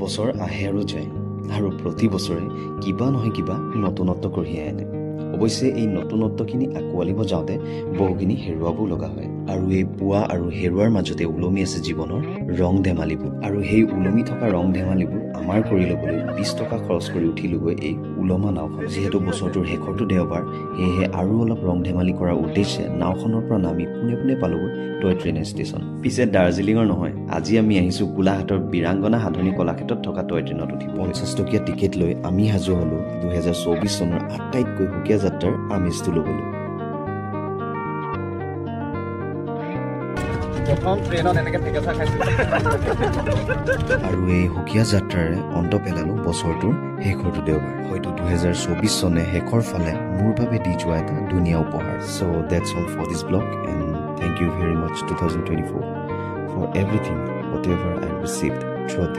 বছৰ আহে আৰু যায় আৰু প্ৰতি বছৰে কিবা নহয় কিবা নতুনত্ব কঢ়িয়াই আনে। অৱশ্যে এই নতুনত্বখিনি আঁকোৱালিব যাওঁতে বহুখিনি হেৰুৱাবও লগা হয় আৰু এই পোৱা আৰু হেৰুৱাৰ মাজতে ওলমি আছে জীৱনৰ ৰং ধেমালিবোৰ। আৰু সেই ওলমি থকা ৰং ধেমালিবোৰ আমাৰ কৰি ল'বলৈ 20 টকা খৰচ কৰি উঠিলোগৈ এই ওলমা নাওখন। যিহেতু বছৰটোৰ শেষৰটো দেওবাৰ, সেয়েহে আৰু অলপ ৰং ধেমালি কৰাৰ উদ্দেশ্যে নাওখনৰ পৰা নামি পোনে পোনে পালোগৈ টয় ট্ৰেইন ষ্টেচন। পিছে দাৰ্জিলিঙৰ নহয়, আজি আমি আহিছোঁ গোলাঘাটৰ বীৰাংগনা সাধনী কলাক্ষেত্ৰত থকা টয় ট্ৰেইনত উঠি 50 টকীয়া টিকেট লৈ আমি সাজু হ'লো 2024 চনৰ আটাইতকৈ সুকীয়া যাত্ৰাৰ আমেজটো ল'বলৈ। আৰু এই সুকীয়া যাত্ৰাৰে অন্ত পেলালো বছৰটোৰ শেষৰটো দেওবাৰ। হয়তো 2024 চনে শেষৰ ফালে মোৰ বাবে দি যোৱা এটা ধুনীয়া উপহাৰ। So that's all for this vlog and thank you very much 2024 for everything whatever I received throughout the